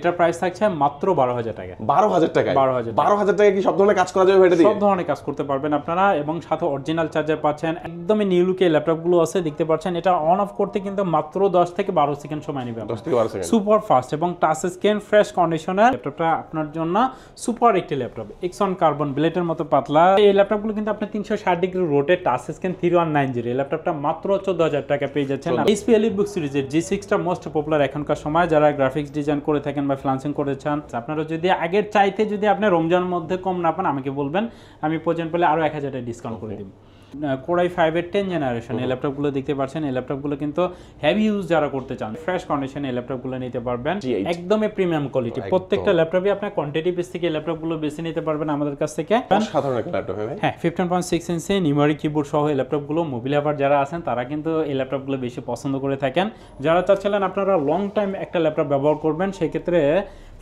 এটার প্রাইস থাকছে মাত্র 12,000 টাকা। 12,000 টাকা? 12,000 টাকা কি সব ধরনের কাজ করা যাবে এটা দিয়ে? সব ধরনের কাজ করতে পারবেন আপনারা, এবং সাথে অরিজিনাল চার্জার পাচ্ছেন। একদমই নিউ লুকে ল্যাপটপগুলো আছে, দেখতে পাচ্ছেন। এটা অন অফ করতে কিন্তু মাত্র 10 থেকে 12 সেকেন্ড সময় নেবে। 10 থেকে 12 সেকেন্ড। সুপার ফাস্ট এবং টাচ স্ক্রিন, ফ্রেশ কন্ডিশনার। ল্যাপটপটা আপনার জন্য সুপার একটি ল্যাপটপ, এক্সন কার্বন ব্লেডের মতো পাতলা। এই ল্যাপটপগুলো কিন্তু আপনি 360 ডিগ্রি রোটেট টাচ স্ক্রিন 3190। এই ল্যাপটপটা মাত্র 14,000 টাকা পেয়ে যাচ্ছেন। এইচপি এলিটবুক সিরিজের G6টা মোস্ট পপুলার এখনকার সময়, যারা গ্রাফিক্স ডিজাইন করে থাকেন বা ফ্রিল্যান্সিং করে চান। আপনারা যদি আগের চাইতে যদি আপনি রমজানের মধ্যে কম না পান, আমাকে বলবেন, আমি প্রয়োজন পেলে আরো 1000 টাকা ডিসকাউন্ট করে দিব। Core i5 এর 10 জেনারেশন এই ল্যাপটপগুলো দেখতে পাচ্ছেন। এই ল্যাপটপগুলো কিন্তু হেভি ইউজ যারা করতে চান, ফ্রেশ কন্ডিশনে এই ল্যাপটপগুলো নিতে পারবেন। একদমই প্রিমিয়াম কোয়ালিটি। প্রত্যেকটা ল্যাপটপে আপনি কোয়ান্টিটি বেস থেকে এই ল্যাপটপগুলো বেছে নিতে পারবেন আমাদের কাছ থেকে। সাধারণ একটা ল্যাপটপ হবে। হ্যাঁ, 15.6 ইঞ্চি নিউমেরিক কিবোর্ড সহ এই ল্যাপটপগুলো মোবাইল লাভার যারা আছেন তারা কিন্তু এই ল্যাপটপগুলো বেশি পছন্দ করে থাকেন। যারা চাচ্ছিলেন আপনারা লং টাইম একটা ল্যাপটপ ব্যবহার করবেন, সেই ক্ষেত্রে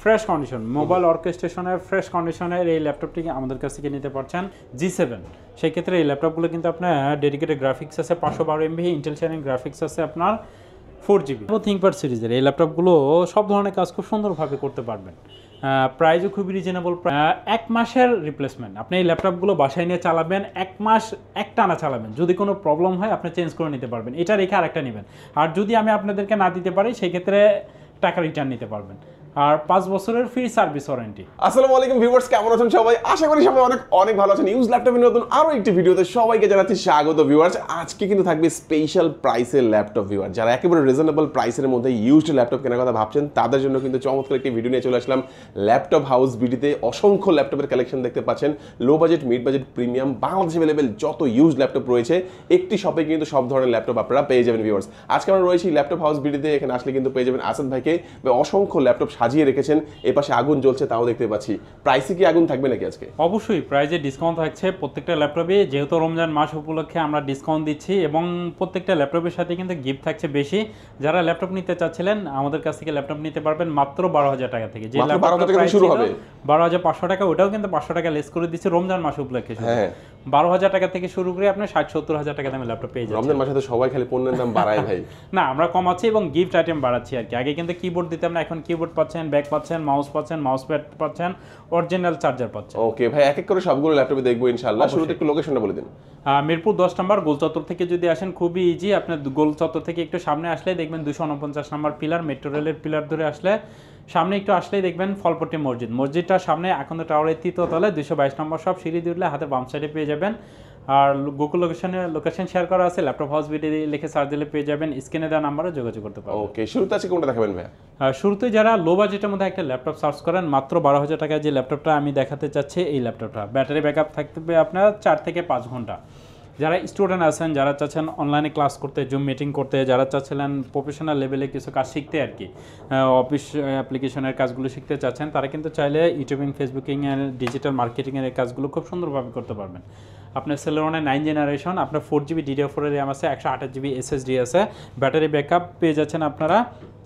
ফ্রেশ কন্ডিশন মোবাইল অর্কেস্ট্রেশনের ফ্রেশ কন্ডিশনের এই ল্যাপটপটি আমাদের কাছ থেকে নিতে পারছেন। G7 সেই ক্ষেত্রে এই ল্যাপটপগুলো কিন্তু আপনার ডেডিকেটেড গ্রাফিক্স আছে, 512 MB ইন্টেল শাইনিং গ্রাফিক্স আছে, আপনার 4GB। থিংকপ্যাড সিরিজের এই ল্যাপটপগুলো সব ধরনের কাজ খুব সুন্দরভাবে করতে পারবেন। প্রাইসও খুবই রিজনেবল। 1 মাসের রিপ্লেসমেন্ট। আপনি এই ল্যাপটপগুলো বাসায় নিয়ে চালাবেন, 1 মাস একটানা চালাবেন। যদি কোনো প্রবলেম হয় আপনি চেঞ্জ করে নিতে পারবেন, এটা রেখে আরেকটা নেবেন। আর যদি আমি আপনাদেরকে না দিতে পারি, সেই ক্ষেত্রে টাকা রিটার্ন নিতে পারবেন। আর 5 বছরের ফ্রি সার্ভিস ওয়ারেন্টি। আসসালামু আলাইকুম ভিউয়ার্স, কেমন আছেন সবাই? আশা করি সবাই অনেক ভালো আছেন। ইউজ ল্যাপটপের নতুন আরো একটি ভিডিওতে সবাইকে জানাচ্ছি স্বাগত ভিউয়ার্স। আজকে কিন্তু থাকবে স্পেশাল প্রাইসের ল্যাপটপ ভিউয়ার। যারা একেবারে রিজনেবল প্রাইসের মধ্যে ইউজড ল্যাপটপ কেনার কথা ভাবছেন, তাদের জন্য কিন্তু চমৎকার একটি ভিডিও নিয়ে চলে আসলাম ল্যাপটপ হাউস বিডিতে। অসংখ্য ল্যাপটপের কালেকশন দেখতে পাচ্ছেন, low budget, mid budget, premium, বাংলাদেশে অ্যাভেলেবেল যত ইউজড ল্যাপটপ রয়েছে একটি শপে কিন্তু সব ধরনের ল্যাপটপ আপনারা পেয়ে যাবেন ভিউয়ার্স। আজকে আমরা রয়েছি ল্যাপটপ হাউস বিডিতে। এখানে আসলে কিন্তু পেয়ে যাবেন আসাদ ভাইকে। অসংখ্য ল্যাপটপ সাজিয়ে রেখেছেন, এপাশে আগুন জ্বলছে তাও দেখতে পাচ্ছি। প্রাইসে কি আগুন থাকবে নাকি আজকে? অবশ্যই প্রাইসে ডিসকাউন্ট থাকছে প্রত্যেকটা ল্যাপটপে, যেহেতু রমজান মাস উপলক্ষে আমরা ডিসকাউন্ট দিচ্ছি, এবং প্রত্যেকটা ল্যাপটপের সাথে কিন্তু গিফট থাকছে বেশি। যারা ল্যাপটপ নিতে চাচ্ছিলেন আমাদের কাছ থেকে ল্যাপটপ নিতে পারবেন মাত্র 12,000 টাকা থেকে। যে ল্যাপটপটা প্রাইস শুরু হবে 12,500 টাকা, ওটাও কিন্তু 500 টাকা লেস করে দিচ্ছে রমজান মাস উপলক্ষে। হ্যাঁ, 12,000 টাকা থেকে শুরু করে আপনি 60-70,000 টাকা দামে ল্যাপটপ পেয়ে যাবেন। রমজান মাসে তো সবাই খালি পণ্যের দাম বাড়ায় ভাই। না, আমরা কমাচ্ছি এবং গিফট আইটেম বাড়াচ্ছি আর কি। আগে কিন্তু কিবোর্ড দিতাম না, এখন কিবোর্ড পাচ্ছেন, ব্যাগ পাচ্ছেন, মাউস পাচ্ছেন, মাউস প্যাড পাচ্ছেন, অরিজিনাল চার্জার পাচ্ছেন। ওকে ভাই, এক এক করে সবগুলো ল্যাপটপে দেখবো ইনশাআল্লাহ। শুরুতে একটু লোকেশনটা বলে দিন। মিরপুর 10 নম্বর গোলচত্বর থেকে যদি আসেন খুবই ইজি। আপনার গোলচত্বর থেকে একটু সামনে আসলে দেখবেন 249 নম্বর পিলার, মেট্রো রেলের পিলার ধরে আসলে সামনে একটু আসলেই দেখবেন ফলপট্টি মসজিদ। মসজিদটার সামনে আকন্দ টাওয়ারের 3য় তলায় 222 নম্বর সব সিঁড়ি দিয়ে হাতে বাম সাইডে পেয়ে যাবেন। আর গুগল লোকেশন শেয়ার করা আছে, ল্যাপটপ হাউস ভিডিও লিখে সার্চ দিলে পেয়ে যাবেন। স্ক্রিনে দেওয়া নাম্বারে যোগাযোগ করতে পারবেন। ওকে, শুরুতে আছে কোনটা দেখাবেন ভাই? শুরুতে যারা লো বাজেটের মধ্যে একটা ল্যাপটপ সার্চ করেন, মাত্র 12,000 টাকায় যে ল্যাপটপটা আমি দেখাতে চাচ্ছি, এই ল্যাপটপটা ব্যাটারি ব্যাকআপ থাকবে আপনার 4 থেকে 5 ঘন্টা। যারা স্টুডেন্ট আছেন, যারা চাচ্ছেন অনলাইনে ক্লাস করতে, জুম মিটিং করতে, যারা চাচ্ছিলেন প্রফেশনাল লেভেলে কিছু কাজ শিখতে আর কি, অফিস অ্যাপ্লিকেশনের কাজগুলো শিখতে চাচ্ছেন, তারা কিন্তু চাইলে ইউটিউবিং, ফেসবুকিংয়ের, ডিজিটাল মার্কেটিংয়ের এই কাজগুলো খুব সুন্দরভাবে করতে পারবেন। আপনার সেলেরনের 9 জেনারেশন, আপনার 4GB DDR4 এর র্যাম আছে, 128GB SSD আছে, ব্যাটারি ব্যাকআপ পেয়ে যাচ্ছেন আপনারা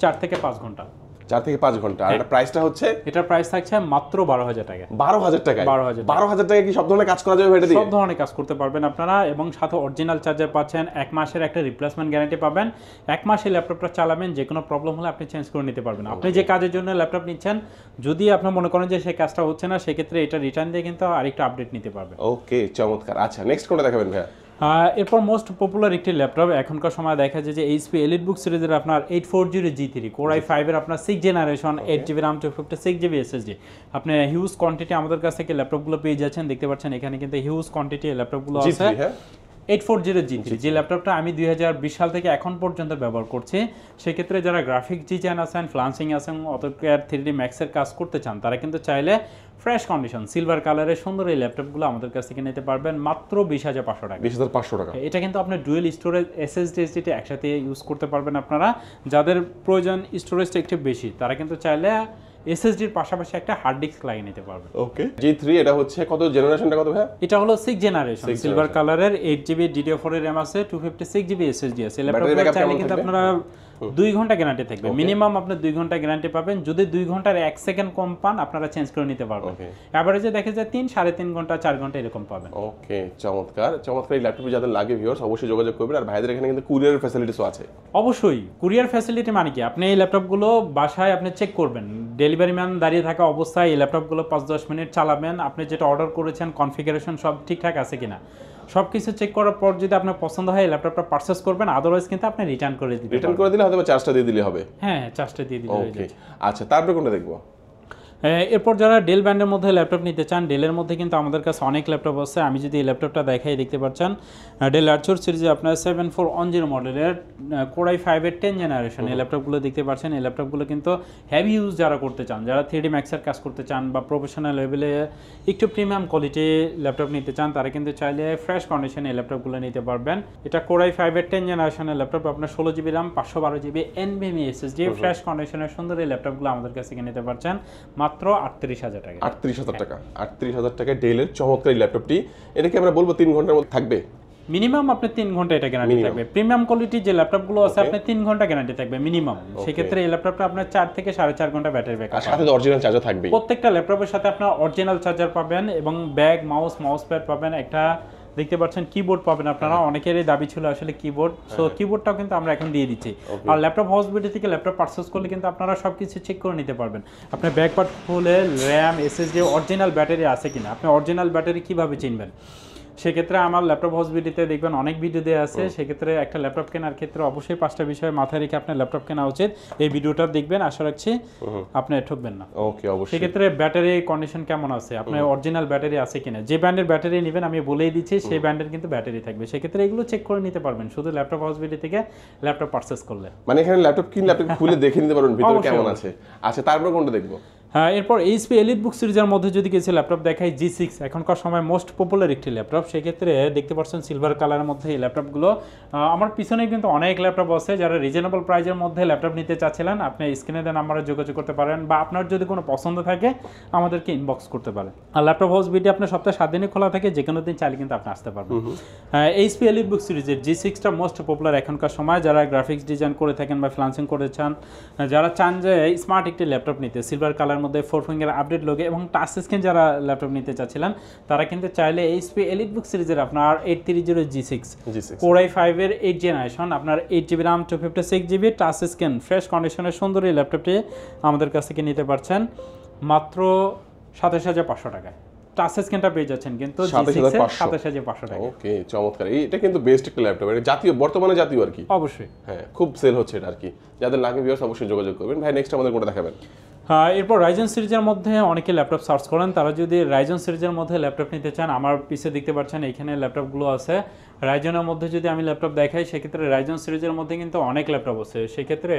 4 থেকে 5 ঘন্টা। 4 থেকে 5 ঘন্টা। আর এটা প্রাইসটা হচ্ছে? এটার প্রাইস থাকছে মাত্র 12,000 টাকা। 12,000 টাকা? 12,000 টাকা কি সব ধরনের কাজ করা যাবে এটা দিয়ে? সব ধরনের কাজ করতে পারবেন আপনারা, এবং সাথে অরিজিনাল চার্জার পাচ্ছেন, 1 মাসের একটা রিপ্লেসমেন্ট গ্যারান্টি পাবেন। 1 মাসে ল্যাপটপটা চালাবেন, যে কোনো প্রবলেম হলে আপনি চেঞ্জ করে নিতে পারবেন। আপনি যে কাজের জন্য ল্যাপটপ নিচ্ছেন, যদি আপনি মনে করেন যে সেই কাজটা হচ্ছে না, সেক্ষেত্রে এটা রিটার্ন দিয়ে কিন্তু আরেকটা আপডেট নিতে পারবেন। ওকে, চমৎকার। আচ্ছা, নেক্সট কোনটা দেখাবেন ভাইয়া? এরপর মোস্ট পপুলার একটি ল্যাপটপ এখনকার সময় দেখা যায় যে এইচপি এলিটবুক সিরিজের আপনার 840 G3 Core i5 এর আপনার 6 generation, 8GB RAM, 256GB SSD। আপনি হিউজ কোয়ান্টিটি আমাদের কাছ থেকে ল্যাপটপগুলো পেয়ে যাচ্ছেন, দেখতে পাচ্ছেন এখানে কিন্তু হিউজ কোয়ান্টিটি ল্যাপটপগুলো আছে। 840 G3 যে ল্যাপটপটা আমি 2020 সাল থেকে এখন পর্যন্ত ব্যবহার করছি। সেক্ষেত্রে যারা গ্রাফিক ডিজাইন আছেন, ফ্রিল্যান্সিং আছেন, অটোক্যাড 3D ম্যাক্সের কাজ করতে চান, তারা কিন্তু চাইলে ফ্রেশ কন্ডিশন সিলভার কালারের সুন্দর এই ল্যাপটপগুলো আমাদের কাছ থেকে নিতে পারবেন মাত্র 20,500 টাকা। 20,500 টাকা। এটা কিন্তু আপনার ডুয়েল স্টোরেজ SSD একসাথে ইউজ করতে পারবেন আপনারা। যাদের প্রয়োজন স্টোরেজটা একটু বেশি, তারা কিন্তু চাইলে SSDর পাশাপাশি একটা হার্ড ডিস্ক লাগিয়ে নিতে পারবেন। ওকে, G3 এটা হচ্ছে কত জেনারেশনটা কত ভাই? এটা হলো 6 জেনারেশন, সিলভার কালারের, 8GB DDR4 এর RAM আছে, 256GB SSD আছে। ল্যাপটপটা চাইলে কিন্তু আপনারা 2 ঘন্টা গ্যারান্টি থাকবে, মিনিমাম আপনি 2 ঘন্টা গ্যারান্টি পাবেন। যদি 2 ঘন্টার 1 সেকেন্ড কম পান আপনারা চেঞ্জ করে নিতে পারবেন। এভারেজে দেখে যায় 3-3.5 ঘন্টা 4 ঘন্টা এরকম পাবেন। ওকে, চমৎকার চমৎকার। এই ল্যাপটপে যাদের লাগে ভিউয়ার্স অবশ্যই যোগাযোগ করবেন। আর ভাইদের এখানে কিন্তু কুরিয়ার ফ্যাসিলিটিসও আছে। অবশ্যই কুরিয়ার ফ্যাসিলিটি মানে কি, আপনি এই ল্যাপটপগুলো বাসায় আপনি চেক করবেন, ডেলিভারি ম্যান দাঁড়িয়ে থাকা অবস্থায় এই ল্যাপটপগুলো 5-10 মিনিট চালাবেন, আপনি যেটা অর্ডার করেছেন কনফিগারেশন সব ঠিকঠাক আছে কিনা সব কিছু চেক করার পর যদি আপনার পছন্দ হয় এই ল্যাপটপটা পারচেস করবেন, আদারওয়াইজ কিন্তু আপনি রিটার্ন করে দিতে রিটার্ন করে দিলে হয়তো চার্জটা দিয়ে দিলে হবে। হ্যাঁ, চার্জটা দিয়ে দিলে হয়ে ওকে, যাবে। আচ্ছা তারপরে কোনটা দেখবো? এরপর যারা ডেল ব্র্যান্ডের মধ্যে ল্যাপটপ নিতে চান, ডেলের মধ্যে কিন্তু আমাদের কাছে অনেক ল্যাপটপ আছে। আমি যদি এই ল্যাপটপটা দেখাই দেখতে পাচ্ছেন, ডেল আর্চার সিরিজে আপনার 7410 মডেলের Core i5-এর 10 জেনারেশন এই ল্যাপটপগুলো দেখতে পাচ্ছেন। এই ল্যাপটপগুলো কিন্তু হেভি ইউজ যারা করতে চান, যারা 3D ম্যাক্সের কাজ করতে চান বা প্রফেশনাল লেভেলে একটু প্রিমিয়াম কোয়ালিটি ল্যাপটপ নিতে চান, তারা কিন্তু চাইলে ফ্রেশ কন্ডিশনে এই ল্যাপটপগুলো নিতে পারবেন। এটা Core i5-এর 10 জেনারেশনের ল্যাপটপ, আপনার 16GB RAM 512GB NVMe SSD fresh কন্ডিশনের সুন্দর এই ল্যাপটপগুলো আমাদের কাছে নিতে পারছেন মাত্র 38,000 টাকা। 38,000 টাকা। 38,000 টাকায় ডেলের চমৎকার এই ল্যাপটপটি। এটা কি আমরা বলবো 3 ঘন্টার মধ্যে থাকবে? মিনিমাম আপনি 3 ঘন্টা এটা গ্যারান্টি থাকবে। প্রিমিয়াম কোয়ালিটির যে ল্যাপটপগুলো আছে আপনি 3 ঘন্টা গ্যারান্টি থাকবে মিনিমাম। সেক্ষেত্রে এই ল্যাপটপটা আপনার 4 থেকে 4.5 ঘন্টা ব্যাটারি ব্যাকআপ। আর সাথে অরিজিনাল চার্জার থাকবে। প্রত্যেকটা ল্যাপটপের সাথে আপনার অরিজিনাল চার্জার পাবেন এবং ব্যাগ, মাউস প্যাড পাবেন, একটা দেখতে পাচ্ছেন কিবোর্ড পাবেন। আপনারা অনেকেরই দাবি ছিল আসলে কিবোর্ড, সো কিবোর্ডটাও কিন্তু আমরা এখন দিয়ে দিচ্ছি। আর ল্যাপটপ হাউসবিটি থেকে ল্যাপটপ পারচেজ করলে কিন্তু আপনারা সবকিছু চেক করে নিতে পারবেন। আপনার ব্যাক পার্ট খুলে র্যাম, এসএসডি, অরিজিনাল ব্যাটারি আছে কিনা, আপনি অরিজিনাল ব্যাটারি কিভাবে চিনবেন? সেক্ষেত্রে আমার ল্যাপটপ হাউসবিটিতে দেখবেন অনেক ভিডিও দেওয়া আছে। সেক্ষেত্রে একটা ল্যাপটপ কেনার ক্ষেত্রে অবশ্যই 5টা বিষয় মাথায় রেখে আপনার ল্যাপটপ কেনা উচিত। এই ভিডিওটা দেখবেন, আশা রাখছি আপনি ঠকবেন না। ওকে, অবশ্যই। সেক্ষেত্রে ব্যাটারি কন্ডিশন কেমন আছে, আপনার অরিজিনাল ব্যাটারি আছে কিনা, যে ব্র্যান্ডের ব্যাটারি নেবেন আমি বলেই দিচ্ছি সেই ব্র্যান্ডের কিন্তু ব্যাটারি থাকবে। সেক্ষেত্রে এগুলো চেক করে নিতে পারবেন শুধু ল্যাপটপ হাউসবিটি থেকে ল্যাপটপ পারচেস করলে। মানে এখানে ল্যাপটপ কিনলে আপনি খুলে দেখে নিতে পারবেন ভিতরে কেমন আছে। আচ্ছা তারপরে কোনটা দেখবো? হ্যাঁ, এরপর এইচপি এলিটবুক সিরিজের মধ্যে যদি কিছু ল্যাপটপ দেখাই, G6 এখনকার সময় মোস্ট পপুলার একটি ল্যাপটপ। সেক্ষেত্রে দেখতে পাচ্ছেন সিলভার কালারের মধ্যে এই ল্যাপটপগুলো। আমার পিছনে কিন্তু অনেক ল্যাপটপ আছে। যারা রিজনেবল প্রাইজের মধ্যে ল্যাপটপ নিতে চাচ্ছিলেন আপনি স্ক্রিনে দেওয়া নাম্বারে যোগাযোগ করতে পারেন, বা আপনার যদি কোনো পছন্দ থাকে আমাদেরকে ইনবক্স করতে পারেন। আর ল্যাপটপ হাউস বিটি আপনার সপ্তাহে 7 দিনই খোলা থাকে, যে কোনো দিন চাইলে কিন্তু আপনি আসতে পারবেন। এইচপি এলিটবুক সিরিজের G6টা মোস্ট পপুলার এখনকার সময়। যারা গ্রাফিক্স ডিজাইন করে থাকেন বা ফ্রিল্যান্সিং করে চান, যারা চান যে স্মার্ট একটি ল্যাপটপ নিতে, সিলভার কালার মধ্যে 4 ফিঙ্গার আপডেট লোগে এবং টাচ স্ক্রিন যারা ল্যাপটপ নিতে চাচ্ছিলেন তারা কিন্তু চাইলে এইচপি এলিটবুক সিরিজের আপনার 830 G6 Core i5-এর 8 জেনারেশন, আপনার 8GB RAM 256GB touch screen fresh কন্ডিশনের সুন্দর এই ল্যাপটপটি আমাদের কাছ থেকে নিতে পারছেন মাত্র 27,500 টাকায়। টাচ স্ক্রিনটা পেয়ে যাচ্ছেন কিন্তু 27,500 টাকা। ওকে, চমৎকার। এটা কিন্তু বেস্ট একটা ল্যাপটপ, এটা জাতীয়, বর্তমানে জাতীয় আর কি। অবশ্যই হ্যাঁ, খুব সেল হচ্ছে এটা আর কি। যাদের লাগে ভিউয়ার্স অবশ্যই যোগাযোগ করবেন। ভাই নেক্সট আমাদের কোনটা দেখাবেন? এরপর রাইজেন সিরিজের মধ্যে অনেকে ল্যাপটপ সার্চ করেন, তারা যদি রাইজেন সিরিজের মধ্যে ল্যাপটপ নিতে চান, আমার পিছে দেখতে পাচ্ছেন এইখানে ল্যাপটপগুলো আছে। রাইজেনের মধ্যে যদি আমি ল্যাপটপ দেখাই সেক্ষেত্রে রাইজেন সিরিজের মধ্যে কিন্তু অনেক ল্যাপটপ আছে। সেক্ষেত্রে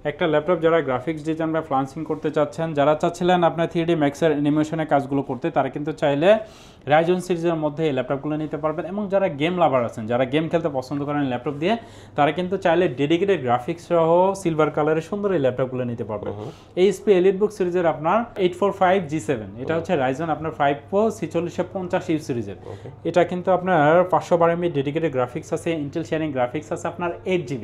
একটা ল্যাপটপ যারা গ্রাফিক্স ডিজাইন বা ফ্রিল্যান্সিং করতে চাচ্ছেন, যারা চাচ্ছিলেন আপনার 3D ম্যাক্সের অ্যানিমেশনের কাজগুলো করতে, তারা কিন্তু চাইলে রাইজেন সিরিজের মধ্যে এই ল্যাপটপগুলো নিতে পারবেন। এবং যারা গেম লাভার আছেন, যারা গেম খেলতে পছন্দ করেন ল্যাপটপ দিয়ে, তারা কিন্তু চাইলে ডেডিকেটেড গ্রাফিক্স সহ সিলভার কালারের সুন্দর এই ল্যাপটপগুলো নিতে পারবেন। এইচপি এলিটবুক সিরিজের আপনার 845 G7, এটা হচ্ছে রাইজেন আপনার 5 Pro 4650 সিরিজের। এটা কিন্তু আপনার 512 MB ডেডিকেটেড গ্রাফিক্স আছে, ইন্টেল শেয়ারিং গ্রাফিক্স আছে, আপনার 8GB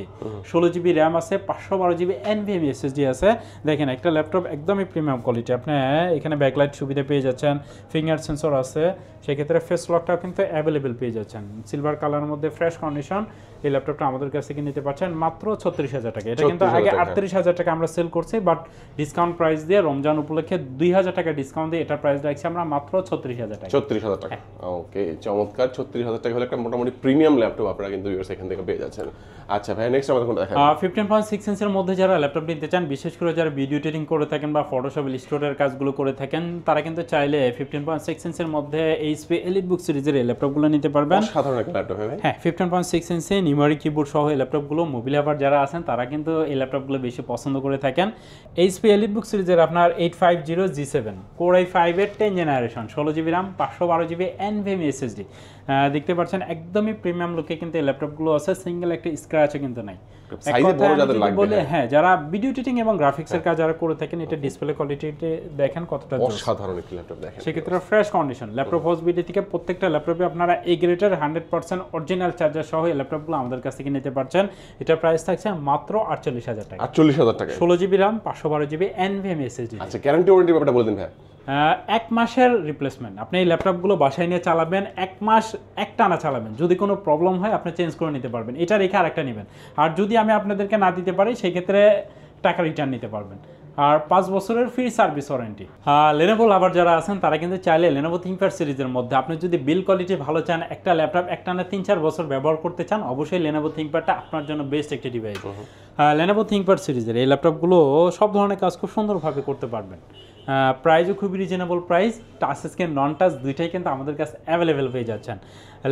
16GB RAM আছে, 512GB NVMe SSD আছে। দেখেন একটা ল্যাপটপ একদমই প্রিমিয়াম কোয়ালিটি। আপনি এখানে ব্যাকলাইট সুবিধা পেয়ে যাচ্ছেন, ফিঙ্গার সেন্সর আছে, সেক্ষেত্রে ফেস লকটাও কিন্তু অ্যাভেলেবেল পেয়ে যাচ্ছেন। সিলভার কালারের মধ্যে ফ্রেশ কন্ডিশন এই ল্যাপটপটা আমাদের কাছ থেকে নিতে পারছেন মাত্র 36,000 টাকা। এটা কিন্তু আগে 38,000 টাকা আমরা সেল করছি, বাট ডিসকাউন্ট প্রাইস দিয়ে রমজান উপলক্ষে 2,000 টাকা ডিসকাউন্ট দিয়ে এটার প্রাইস রাখছি আমরা মাত্র 36,000 টাকা। 36,000 টাকা। ওকে, চমৎকার। 36,000 টাকা হলে একটা মোটামুটি প্রিমিয়াম ল্যাপটপ আপনারা কিন্তু এখান থেকে পেয়ে যাচ্ছেন। আচ্ছা ভাই নেক্সট আমাদের কোনটা দেখাবেন? 15.6 ইঞ্চের মধ্যে যারা ল্যাপটপ নিতে চান, বিশেষ করে যারা ভিডিও এডিটিং করে থাকেন বা ফটোশপ ইলাস্ট্রেটরের কাজগুলো করে থাকেন, তারা কিন্তু চাইলে 15.6 ইঞ্চের মধ্যে এইচপি এলিটবুক সিরিজের এই ল্যাপটপগুলো নিতে পারবেন। সাধারণ একটা ল্যাপটপ হবে। হ্যাঁ, 15.6 ইঞ্চি নিউমারিক কিবোর্ড সহ এই ল্যাপটপগুলো মোবাইল লাভার যারা আছেন তারা কিন্তু এই ল্যাপটপগুলো বেশি পছন্দ করে থাকেন। এইচপি এলিটবুক সিরিজের আপনার 850 G7 Core i5-এর 10 generation, 16GB RAM 512GB NVMe SSD দেখতে পাচ্ছেন একদমই প্রিমিয়াম লুকে কিন্তু এই ল্যাপটপগুলো আছে, সিঙ্গেল একটা স্ক্র্যাচও কিন্তু নাই। সাইজে বড় যাদের লাগবে, বলে হ্যাঁ, যারা ভিডিও এডিটিং এবং গ্রাফিক্সের কাজ যারা করে থাকেন, এটা ডিসপ্লে কোয়ালিটিতে দেখেন কতটা অসাধারণ একটি ল্যাপটপ দেখেন। সেক্ষেত্রে ফ্রেশ কন্ডিশন ল্যাপটপ হসবিডি থেকে প্রত্যেকটা ল্যাপটপে আপনারা এই গ্রেডের 100% অরিজিনাল চার্জার সহ এই ল্যাপটপগুলো আমাদের কাছ থেকে নিতে পারছেন। এটা প্রাইস থাকছে মাত্র 48,000 টাকা। 48,000 টাকা, 16 GB RAM 512 GB NVMe SSD। আচ্ছা, গ্যারান্টি ওয়ারেন্টি ব্যাপারটা বলে দিন ভাই। 1 মাসের রিপ্লেসমেন্ট। আপনি এই ল্যাপটপগুলো বাসায় নিয়ে চালাবেন, 1 মাস একটানা চালাবেন, যদি কোনো প্রবলেম হয় আপনি চেঞ্জ করে নিতে পারবেন, এটা রেখে আরেকটা নেবেন। আর যদি আমি আপনাদেরকে না দিতে পারি সেই ক্ষেত্রে টাকা রিটার্ন নিতে পারবেন। আর 5 বছরের ফ্রি সার্ভিস ওয়ারেন্টি। লেনোভো লাভার যারা আছেন তারা কিন্তু চাইলে লেনোভো থিংকপ্যাড সিরিজের মধ্যে আপনি যদি বিল কোয়ালিটি ভালো চান, একটা ল্যাপটপ একটানা 3-4 বছর ব্যবহার করতে চান, অবশ্যই লেনোভো থিংকপ্যাডটা আপনার জন্য বেস্ট একটি ডিভাইস। লেনোভো থিংকপ্যাড সিরিজের এই ল্যাপটপগুলো সব ধরনের কাজ খুব সুন্দরভাবে করতে পারবেন। প্রাইসও খুবই রিজনেবল প্রাইস, টাচ স্ক্রিন নন টাচ দুইটাই কিন্তু আমাদের কাছে অ্যাভেলেবেল পেয়ে যাচ্ছেন।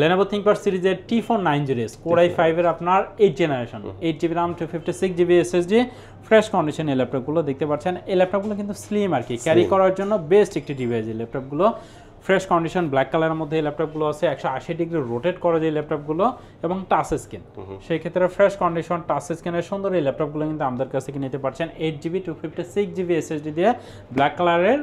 লেনোভো থিংকপ্যাড সিরিজের T490S Core i5 এর আপনার 8 generation, 8 GB RAM 256 GB SSD, fresh condition এই ল্যাপটপগুলো দেখতে পাচ্ছেন। এই ল্যাপটপগুলো কিন্তু স্লিম আর কি, ক্যারি করার জন্য বেস্ট একটি ডিভাইস এই ল্যাপটপগুলো। ফ্রেশ কন্ডিশন ব্ল্যাক কালারের মধ্যে এই ল্যাপটপগুলো আছে, 180 ডিগ্রি রোটেট করা যায় ল্যাপটপগুলো এবং টাচ স্ক্রিন। সেই ক্ষেত্রে ফ্রেশ কন্ডিশন টাচ স্ক্রিনের সুন্দর এই ল্যাপটপগুলো কিন্তু আমাদের কাছ থেকে নিতে পারছেন। 8 জিবি 256 জিবি SSD দিয়ে ব্ল্যাক কালারের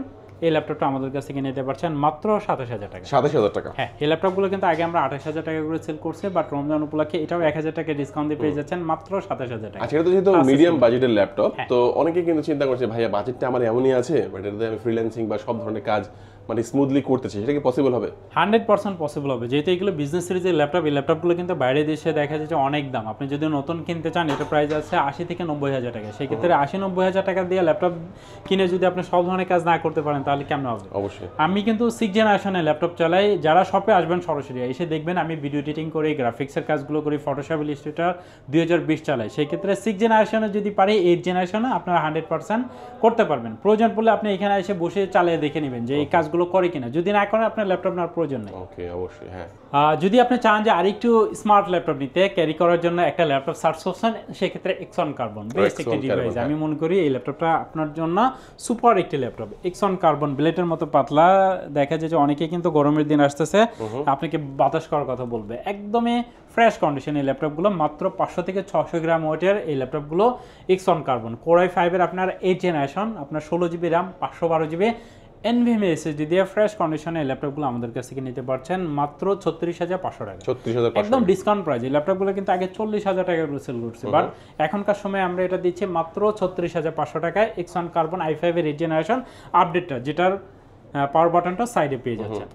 এই ল্যাপটপটা আমাদের কাছ থেকে নিতে পারছেন মাত্র 27,000 টাকা। 27,000 টাকা, হ্যাঁ। এই ল্যাপটপগুলো কিন্তু আগে আমরা 28,000 টাকা করে সেল করছি, বাট রমজান উপলক্ষে এটাও 1,000 টাকা ডিসকাউন্ট দিয়ে পেয়ে যাচ্ছেন মাত্র 27,000 টাকা। আচ্ছা, এটা তো যেহেতু মিডিয়াম বাজেটের ল্যাপটপ, তো অনেকে কিন্তু চিন্তা করছে ভাইয়া বাজেটটা আমার এমনই আছে, বাট এটাতে আমি ফ্রিল্যান্সিং বা সব ধরনের কাজ মানে স্মুথলি করতেছি, সেটা কি পসিবল হবে? 100% পসিবল হবে, যেহেতু এগুলো বিজনেস সিরিজের ল্যাপটপ। এই ল্যাপটপগুলো কিন্তু বাইরে দেশে দেখা যায় যে অনেক দাম। আপনি যদি নতুন কিনতে চান, এটা প্রাইস আছে 80 থেকে 90,000 টাকা। সেই ক্ষেত্রে 80-90,000 টাকা দিয়ে ল্যাপটপ কিনে যদি আপনি সব ধরনের কাজ না করতে পারেন, তাহলে কেমন হবে? অবশ্যই। আমি কিন্তু 6 জেনারেশনের ল্যাপটপ চালাই। যারা শপে আসবেন সরাসরি এসে দেখবেন আমি ভিডিও এডিটিং করি, গ্রাফিক্সের কাজগুলো করি, ফটোশপ, ইলাস্ট্রেটর 2020 চালাই। সেই ক্ষেত্রে 6 জেনারেশনে যদি পারি, 8 জেনারেশনে আপনারা 100% করতে পারবেন। প্রয়োজন পড়লে আপনি এখানে এসে বসে চালিয়ে দেখে নেবেন যে এই কাজগুলো করে কিনা। যদি না করেন, আপনার ল্যাপটপ নেওয়ার প্রয়োজন নেই। ওকে, অবশ্যই। হ্যাঁ, যদি আপনি চান যে আরেকটু স্মার্ট ল্যাপটপ নিতে, ক্যারি করার জন্য একটা ল্যাপটপ সার্চ করছেন, সেক্ষেত্রে এক্সন কার্বন বেস্ট একটি ডিভাইস। আমি মনে করি এই ল্যাপটপটা আপনার জন্য সুপার একটি ল্যাপটপ। এক্সন কার্বন ব্লেডের মতো পাতলা, দেখা যায় যে অনেকে কিন্তু গরমের দিন আসতেছে, আপনাকে বাতাস করার কথা বলবে। একদমই ফ্রেশ কন্ডিশন এই ল্যাপটপগুলো, মাত্র 500 থেকে 600 গ্রাম ওয়েটের এই ল্যাপটপগুলো এক্সন কার্বন Core i5 এর আপনার 8 জেনারেশন, আপনার 16 GB RAM 512 GB NVMe SSD দিয়ে ফ্রেশ কন্ডিশনে এই ল্যাপটপগুলো আমাদের কাছ থেকে নিতে পারছেন মাত্র 36,500 টাকা। 36,500 একদম ডিসকাউন্ট প্রাইস। এই ল্যাপটপগুলো কিন্তু আগে 40,000 টাকা করে সেল করছে, বাট এখনকার সময় আমরা এটা দিচ্ছি মাত্র 36,500 টাকায়। এক্সন কার্বন i5 এর 8 জেনারেশন আপডেটটা, যেটার পাওয়ার বাটনটা সাইডে পেয়ে যাচ্ছেন।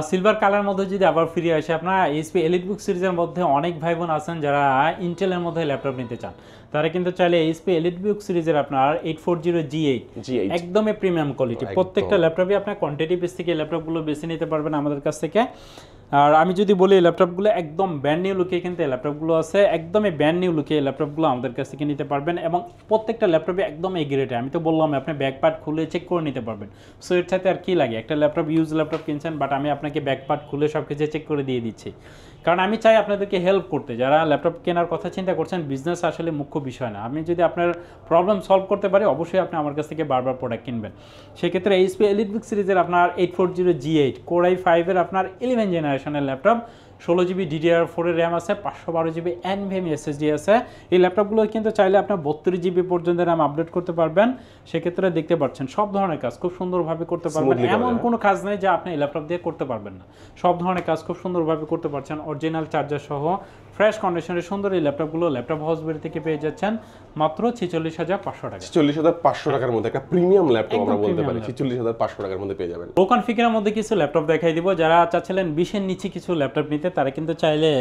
সিলভার কালার মধ্যে যদি আবার ফিরে আসে, আপনার এইচপি এলিটবুক সিরিজের মধ্যে অনেক ভাই বোন আছেন যারা ইন্টেলের মধ্যে ল্যাপটপ নিতে চান, তারা কিন্তু চাইলে এইচপি এলিটবুক সিরিজের আপনার 840G8 একদমই প্রিমিয়াম কোয়ালিটি। প্রত্যেকটা ল্যাপটপই আপনার কোয়ান্টিটি বেস থেকে ল্যাপটপগুলো বেছে নিতে পারবেন আমাদের কাছ থেকে। আর আমি যদি বলি এই ল্যাপটপগুলো একদম ব্র্যান্ড নিউ লুকে কিন্তু এই ল্যাপটপগুলো আছে, একদমই ব্র্যান্ড নিউ লুকে এই ল্যাপটপগুলো আমাদের কাছ থেকে নিতে পারবেন, এবং প্রত্যেকটা ল্যাপটপে একদম এই গ্রেডে। আমি তো বললাম আপনি ব্যাক পার্ট খুলে চেক করে নিতে পারবেন। সো এর সাথে আর কি লাগে, একটা ল্যাপটপ ইউজ ল্যাপটপ কিনছেন, বাট আমি আপনাকে ব্যাক পার্ট খুলে সব কিছু চেক করে দিয়ে দিচ্ছি, কারণ আমি চাই আপনাদেরকে হেল্প করতে। যারা ল্যাপটপ কেনার কথা চিন্তা করছেন, বিজনেস আসলে মুখ্য বিষয় না, আমি যদি আপনার প্রবলেম সলভ করতে পারি, অবশ্যই আপনি আমার কাছ থেকে বারবার প্রোডাক্ট কিনবেন। সেক্ষেত্রে এইচপি এলিটবুক সিরিজের আপনার 840G8 Core i5 এর আপনার 11 জেনারেশনের ল্যাপটপ, 16 জিবি DDR4 এর র্যাম আছে, 512 জিবি NVMe SSD আছে। এই ল্যাপটপগুলো কিন্তু চাইলে আপনার 32 জিবি পর্যন্ত র্যাম আপডেট করতে পারবেন। সেক্ষেত্রে দেখতে পাচ্ছেন সব ধরনের কাজ খুব সুন্দরভাবে করতে পারবেন। এমন কোনো কাজ নেই যা আপনি এই ল্যাপটপ দিয়ে করতে পারবেন না, সব ধরনের কাজ খুব সুন্দরভাবে করতে পারছেন। অরিজিনাল চার্জার সহ ফ্রেশ কন্ডিশনের সুন্দর এই ল্যাপটপগুলো ল্যাপটপ হাউসবেরি থেকে পেয়ে যাচ্ছেন মাত্র 46,500 টাকা। 46,500 টাকার মধ্যে একটা প্রিমিয়াম ল্যাপটপ আমরা বলতে পারি, 46,500 টাকার মধ্যে পেয়ে যাবেন। লো কনফিগারের মধ্যে কিছু ল্যাপটপ দেখাই দিব। যারা চাচ্ছিলেন 20-এর নিচে কিছু ল্যাপটপ নিতে, তারা কিন্তু চাইলে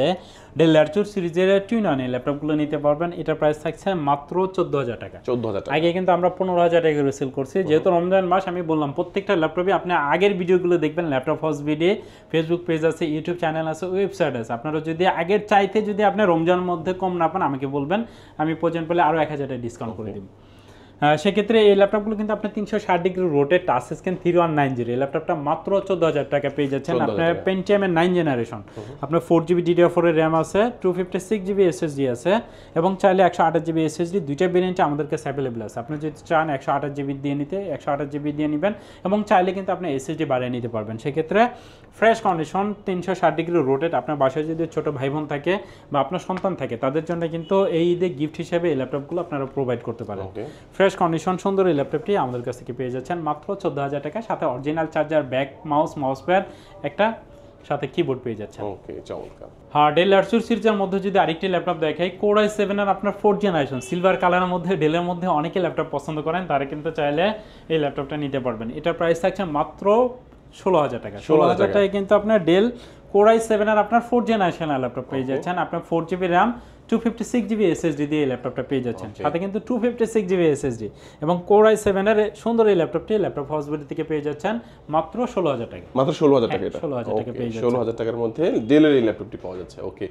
ডেল ল্যাটিটিউড সিরিজের টুইন-অন এই ল্যাপটপগুলো নিতে পারবেন। এটা প্রাইস থাকছে মাত্র 14,000 টাকা। 14,000 টাকা। আগে কিন্তু আমরা 15,000 টাকা করে সেল করছি। যেহেতু রমজান মাস, আমি বললাম প্রত্যেকটা ল্যাপটপে আপনি আগের ভিডিওগুলো দেখবেন। Laptop house video Facebook page আছে, ইউটিউব চ্যানেল আছে, ওয়েবসাইট আছে। আপনারা যদি আগের চাইতে যদি আপনি রমজান মধ্যে কম না পান, আমাকে বলবেন, আমি প্রয়োজন পেলে আরও 1,000 টাকা ডিসকাউন্ট করে দিব। সেক্ষেত্রে এই ল্যাপটপগুলো কিন্তু আপনার 360 ডিগ্রি রোটেট টাচ স্ক্রিন 3190, এই ল্যাপটপটা মাত্র 14,000 টাকা পেয়ে যাচ্ছেন। আপনার পেন্টিয়ামের 9 জেনারেশন, আপনার 4GB DDR4 এর র্যাম আছে, 256GB SSD আছে, এবং চাইলে 128GB SSD দুইটা ভেরিয়েন্টে আমাদের কাছে অ্যাভেলেবল আছে। আপনি যদি চান 128GB দিয়ে নিতে 128GB দিয়ে নেবেন, এবং চাইলে কিন্তু আপনি SSD বাড়িয়ে নিতে পারবেন। সেক্ষেত্রে ফ্রেশ কন্ডিশন 360 ডিগ্রি রোটেট, আপনার বাসায় যদি ছোট ভাই বোন থাকে বা আপনার সন্তান থাকে তাদের জন্য কিন্তু এই ঈদে গিফট হিসেবে এই ল্যাপটপগুলো আপনারা প্রোভাইড করতে পারেন। ফ্রেশ কন্ডিশন সুন্দর এই ল্যাপটপটি আমাদের কাছ থেকে পেয়ে যাচ্ছেন মাত্র 14,000 টাকা, সাথে original charger, back mouse pad, একটা সাথে কিবোর্ড পেয়ে যাচ্ছেন। ওকে, চমৎকার। হ্যাঁ, ডেল আরচুর সিরিজের মধ্যে যদি আরেকটি ল্যাপটপ দেখাই, Core i7 এর আপনার 4th জেনারেশন সিলভার কালারের মধ্যে, ডেলের মধ্যে অনেকে ল্যাপটপ পছন্দ করেন, তারা কিন্তু চাইলে এই ল্যাপটপটা নিতে পারবেন। এটার প্রাইস থাকছে মাত্র 16,000 টাকা। 16,000 টাকায় কিন্তু আপনার ডেল Core i7 এর আপনার 4th জেনারেশনের ল্যাপটপ পেয়ে যাচ্ছেন। আপনার 4GB RAM 256GB SSD দিয়ে এই ল্যাপটপটা পেয়ে যাচ্ছেন, সাথে কিন্তু 256GB SSD, এবং Core i7 এর সুন্দর এই ল্যাপটপটি ল্যাপটপ হাউসবিল্ড থেকে পেয়ে যাচ্ছেন মাত্র 16,000 টাকা। মাত্র 16,000 টাকা, এটা 16,000 টাকা পেয়ে যাচ্ছেন। 16,000 টাকার মধ্যে ডেলের এই ল্যাপটপটি পাওয়া যাচ্ছে। ওকে,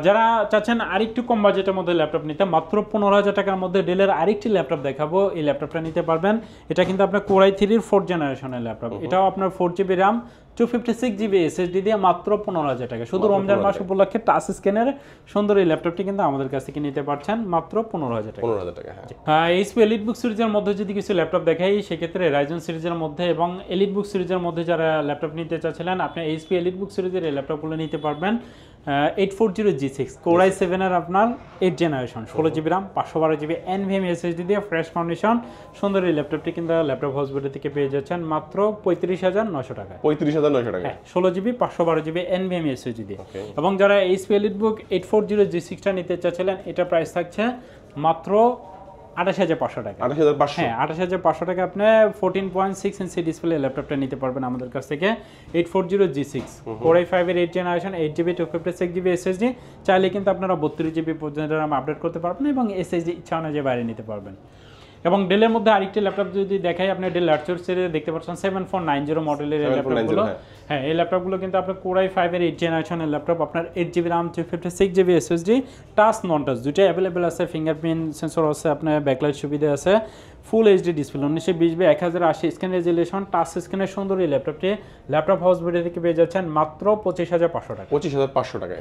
যারা চাচ্ছেন আরেকটু কম বাজেটের মধ্যে ল্যাপটপ নিতে, মাত্র 15,000 টাকার মধ্যে ডেলের আরেকটি ল্যাপটপ দেখাবো, এই ল্যাপটপটা নিতে পারবেন। এটা কিন্তু আপনার Core i3 4th জেনারেশনের ল্যাপটপ, এটাও আপনার 4GB RAM 256GB SSD দিয়ে মাত্র 15,000 টাকা। শুধু রমজান মাস উপলক্ষে টাচ স্ক্রিনের সুন্দর এই ল্যাপটপটি কিন্তু আমাদের কাছ থেকে নিতে পারছেন মাত্র 15,000 টাকা। 15,000 টাকা, হ্যাঁ। HP EliteBook সিরিজের মধ্যে যদি কিছু ল্যাপটপ দেখাই, সেক্ষেত্রে Ryzen সিরিজের মধ্যে এবং EliteBook সিরিজের মধ্যে যারা ল্যাপটপ নিতে চাচ্ছিলেন, আপনি HP EliteBook সিরিজের এই ল্যাপটপগুলো নিতে পারবেন। 840G6 Core i7 এর আপনার 8th generation, 16GB RAM 512GB NVMe SSD দিয়ে ফ্রেশ কন্ডিশন সুন্দর এই ল্যাপটপটি কিন্তু ল্যাপটপ হাউসবিল্ড থেকে পেয়ে যাচ্ছেন মাত্র 35,900 টাকা। 35,900 টাকা, 16GB 512GB NVMe SSD দিয়ে। এবং যারা HP EliteBook 840G6টা নিতে চাচ্ছিলেন, এটা প্রাইস থাকছে মাত্র 28,500 টাকা। 28,500, হ্যাঁ, 28,500 টাকা আপনি 14.6 ইঞ্চি ডিসপ্লে ল্যাপটপটা নিতে পারবেন আমাদের কাছ থেকে। 840G6 Core i5 এর 8th generation, 8GB 256GB SSD, চাইলে কিন্তু আপনারা 32GB পর্যন্ত RAM আপডেট করতে পারবেন, এবং SSD ইচ্ছা অনুযায়ী বাইরে নিতে পারবেন। এবং ডেলের মধ্যে আরেকটি ল্যাপটপ যদি দেখাই, আপনি ডেল আরচুর সিরিজে দেখতে পাচ্ছেন 7490 মডেলের এই ল্যাপটপগুলো। হ্যাঁ, এই ল্যাপটপগুলো কিন্তু আপনার Core i5 এর 8th জেনারেশনের ল্যাপটপ, আপনার 8GB RAM 256GB SSD, touch নন টাচ দুইটাই অ্যাভেলেবেল আছে, ফিঙ্গারপ্রিন্ট সেন্সর আছে, আপনার ব্যাকলাইট সুবিধা আছে, full HD display 1920x1080 screen resolution, touch স্ক্রিনের সুন্দর এই ল্যাপটপটি ল্যাপটপ হাউসবিল্ড থেকে পেয়ে যাচ্ছেন মাত্র 25,500 টাকা। 25,500 টাকা।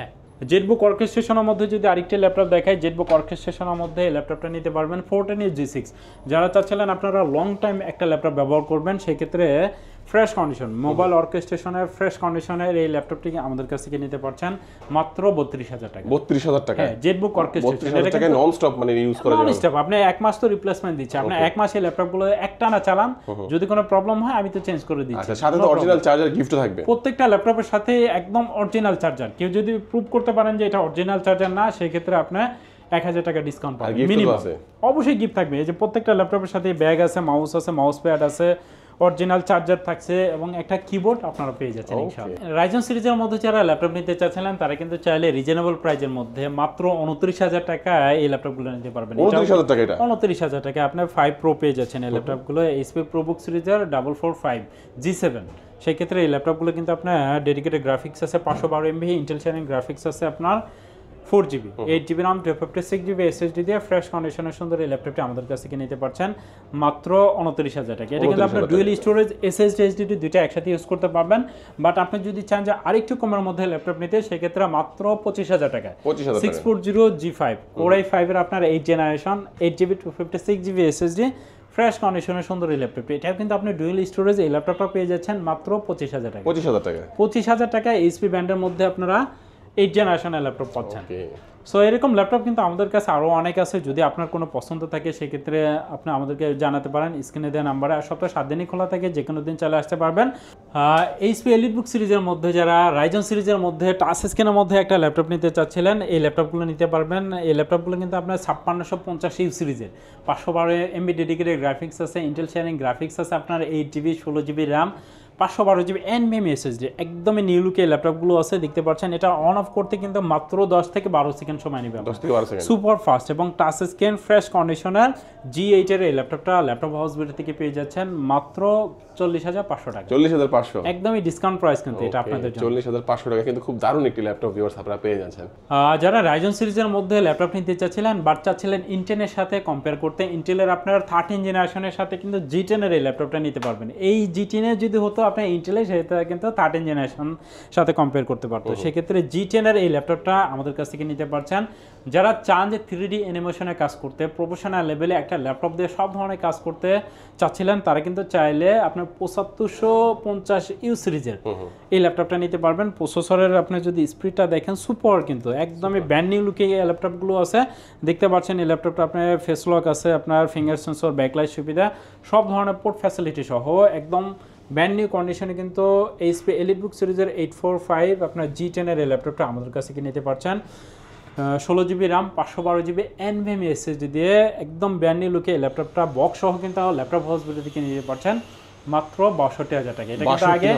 জেটবুক অর্কেস্ট্রেশনের মধ্যে যদি আরেকটি ল্যাপটপ দেখাই, জেটবুক অর্কেস্ট্রেশনের মধ্যে এই ল্যাপটপটা নিতে পারবেন 410G6। যারা চাচ্ছিলেন আপনারা লং টাইম একটা ল্যাপটপ ব্যবহার করবেন, সেক্ষেত্রে ফ্রেশ কন্ডিশন মোবাইল অর্কেস্ট্রেশনের ফ্রেশ কন্ডিশনের এই ল্যাপটপটি আমাদের কাছ থেকে নিতে পারছেন মাত্র 32,000 টাকা। 32,000 টাকা, হ্যাঁ, জেটবুক অর্কেস্ট্রেশন, এটা টাকা নন স্টপ মানে ইউজ করা যাবে। নন স্টপ, আপনি এক মাস তো রিপ্লেসমেন্ট দিচ্ছে, আপনি এক মাস এই ল্যাপটপগুলো একটানা চালান, যদি কোনো প্রবলেম হয় আমি তো চেঞ্জ করে দিচ্ছি। আচ্ছা, সাথে তো অরিজিনাল চার্জার গিফট থাকবে। প্রত্যেকটা ল্যাপটপের সাথে একদম অরিজিনাল চার্জার। কেউ যদি প্রুভ করতে পারেন যে এটা অরিজিনাল চার্জার না, সেই ক্ষেত্রে আপনি 1,000 টাকা ডিসকাউন্ট পাবেন মিনিমাম। অবশ্যই গিফট থাকবে, এই যে প্রত্যেকটা ল্যাপটপের সাথে ব্যাগ আছে, মাউস আছে, মাউস প্যাড আছে, অরিজিনাল চার্জার থাকছে, এবং একটা কিবোর্ড আপনারা পেয়ে যাচ্ছেন ইনশাআল্লাহ। রাইজন সিরিজের মধ্যে যারা ল্যাপটপ নিতে চাচ্ছিলেন, তারা কিন্তু চাইলে রিজনেবল প্রাইজের মধ্যে মাত্র 29,000 টাকায় এই ল্যাপটপগুলো নিতে পারবেন। 29,000 টাকা, এটা 29,000 টাকা আপনার 5 Pro পেয়ে যাচ্ছেন এই ল্যাপটপগুলো, HP ProBook সিরিজের 445 G7। সেই ক্ষেত্রে এই ল্যাপটপগুলো কিন্তু আপনার ডেডিকেটেড গ্রাফিক্স আছে, 512MB ইন্টেল শাইনিং গ্রাফিক্স আছে, আপনার 4GB 8GB RAM 256GB SSD দিয়ে ফ্রেশ কন্ডিশনের সুন্দর এই ল্যাপটপটি আমাদের কাছ থেকে নিতে পারছেন মাত্র 29,000 টাকা। এটা কিন্তু আপনার ডুয়েল স্টোরেজ SSD HDD দুইটা একসাথে ইউজ করতে পারবেন। বাট আপনি যদি চান যে আরেকটু কমের মধ্যে ল্যাপটপ নিতে, সেক্ষেত্রে মাত্র 25,000 টাকা। 640G5 Core i5 এর আপনার 8th generation, 8GB 256GB SSD, fresh কন্ডিশনের সুন্দর এই ল্যাপটপটি। এটা কিন্তু আপনি ডুয়েল স্টোরেজ এই ল্যাপটপটা পেয়ে যাচ্ছেন মাত্র 25,000 টাকা। 25,000 টাকা, 25,000 টাকা HP ব্র্যান্ডের মধ্যে আপনারা 8th জেনারেশনের ল্যাপটপ পাচ্ছেন। সো এরকম ল্যাপটপ কিন্তু আমাদের কাছে আরও অনেক আছে। যদি আপনার কোনো পছন্দ থাকে, সেক্ষেত্রে আপনি আমাদেরকে জানাতে পারেন স্ক্রিনে দেওয়া নাম্বারে। আর সপ্তাহে 7 দিনই খোলা থাকে, যে কোনো দিন চলে আসতে পারবেন। HP EliteBook সিরিজের মধ্যে যারা রাইজন সিরিজের মধ্যে টাচ স্ক্রিনের মধ্যে একটা ল্যাপটপ নিতে চাচ্ছিলেন, এই ল্যাপটপগুলো নিতে পারবেন। এই ল্যাপটপগুলো কিন্তু আপনার 5650U সিরিজের, 512MB ডেডিকেটেড গ্রাফিক্স আছে, ইন্টেল শাইনিং গ্রাফিক্স আছে, আপনার 8GB 16GB RAM, 512 GB NVMe SSD, একদমই নিউ লুকে ল্যাপটপগুলো আছে দেখতে পাচ্ছেন। এটা অন অফ করতে কিন্তু মাত্র 10 থেকে 12 সেকেন্ড সময় নেবে, 10 থেকে 12 সেকেন্ড, সুপার ফাস্ট এবং touch screen fresh conditioner G8 এর এই ল্যাপটপটা ল্যাপটপ হাউস বিডি থেকে পেয়ে যাচ্ছেন মাত্র 40,500 টাকা, 40,500 একদমই ডিসকাউন্ট প্রাইস কিন্তু এটা আপনাদের জন্য। 40,500 টাকা কিন্তু খুব দারুণ একটি ল্যাপটপ ভিউয়ার্স আপনারা পেয়ে যাচ্ছেন। যারা রাইজন সিরিজের মধ্যে ল্যাপটপ নিতে চাচ্ছিলেন বাট চাচ্ছিলেন ইন্টেলের সাথে কম্পেয়ার করতে, ইন্টেলের আপনার 13 জেনারেশনের সাথে কিন্তু G10 এর এই ল্যাপটপটা নিতে পারবেন। এই G10 এর যদি হতো আপনার ইন্টেলের, সেটা কিন্তু 13 জেনারেশন সাথে কম্পেয়ার করতে পারতো। সেক্ষেত্রে G10 এর এই ল্যাপটপটা আমাদের কাছ থেকে নিতে পারছেন। যারা চান যে 3D অ্যানিমেশনে কাজ করতে, প্রফেশনাল লেভেলে একটা ল্যাপটপ দিয়ে সব ধরনের কাজ করতে চাচ্ছিলেন, তারা কিন্তু চাইলে আপনার 7550 সিরিজের এই ল্যাপটপটা নিতে পারবেন। প্রসেসরের আপনি যদি স্পিডটা দেখেন সুপার, কিন্তু একদমই ব্র্যান্ড নিউ লুকে এই ল্যাপটপগুলো আছে দেখতে পাচ্ছেন। এই ল্যাপটপটা আপনার ফেস লক আছে, আপনার ফিঙ্গার সেন্সর, ব্যাকলাইট সুবিধা, সব ধরনের পোর্ট ফ্যাসিলিটি সহ একদম ব্র্যান্ড নিউ কন্ডিশনে কিন্তু এইচপি এলিটবুক সিরিজের 845 আপনার G10 এর এই ল্যাপটপটা আমাদের কাছে কি নিতে পারছেন। 16 GB RAM, 512 GB NVMe SSD দিয়ে একদম ব্র্যান্ড নিউ লুকে এই ল্যাপটপটা বক্স সহ কিন্তু ল্যাপটপ হাউস বিডি থেকে নিতে পারছেন মাত্র 62,000 টাকা। এটা কিন্তু আগে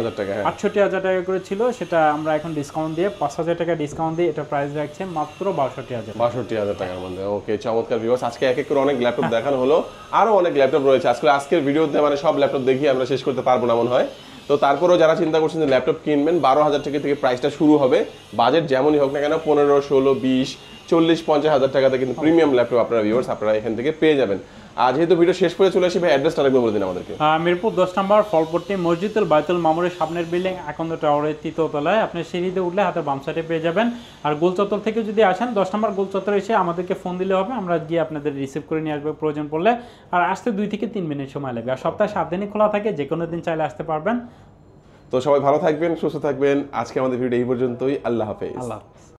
68,000 টাকা করে ছিল, সেটা আমরা এখন ডিসকাউন্ট দিয়ে 5,000 টাকা ডিসকাউন্ট দিয়ে এটা প্রাইস রাখছে মাত্র 62,000 টাকার মধ্যে। ওকে, চমৎকার ভিউয়ার্স, আজকে এক এক করে অনেক ল্যাপটপ দেখানো হলো, আরো অনেক ল্যাপটপ রয়েছে। আজকের ভিডিওতে মানে সব ল্যাপটপ দেখিয়ে আমরা শেষ করতে পারবো না মনে হয়। তো তারপরেও যারা চিন্তা করছেন যে ল্যাপটপ কিনবেন, 12,000 টাকা থেকে প্রাইসটা শুরু হবে। বাজেট যেমনই হোক না কেন, 15, 16, 20, 40, 50,000 টাকাতে কিন্তু প্রিমিয়াম ল্যাপটপ আপনারা ভিউয়ার্স আপনারা এখান থেকে পেয়ে যাবেন। আর যেহেতু ভিডিও শেষ করে চলে আসি ভাই, অ্যাড্রেসটা আরেকবার বলে দিন আমাদেরকে। মিরপুর 10 নম্বর ফলপট্টি মসজিদুল বাইতুল মামুরের সামনের বিল্ডিং আকন্দ টাওয়ারের 3য় তলায়। আপনি সিঁড়িতে উঠলে হাতের বাম সাইডে পেয়ে যাবেন। আর গোলচত্বর থেকে যদি আসেন 10 নম্বর গোলচত্বরে এসে আমাদেরকে ফোন দিলে হবে, আমরা গিয়ে আপনাদের রিসিভ করে নিয়ে আসবো প্রয়োজন পড়লে। আর আসতে 2 থেকে 3 মিনিট সময় লাগবে। আর সপ্তাহে 7 দিনই খোলা থাকে, যে কোনো দিন চাইলে আসতে পারবেন। তো সবাই ভালো থাকবেন, সুস্থ থাকবেন। আজকে আমাদের ভিডিও এই পর্যন্তই। আল্লাহ হাফেজ। আল্লাহ হাফেজ।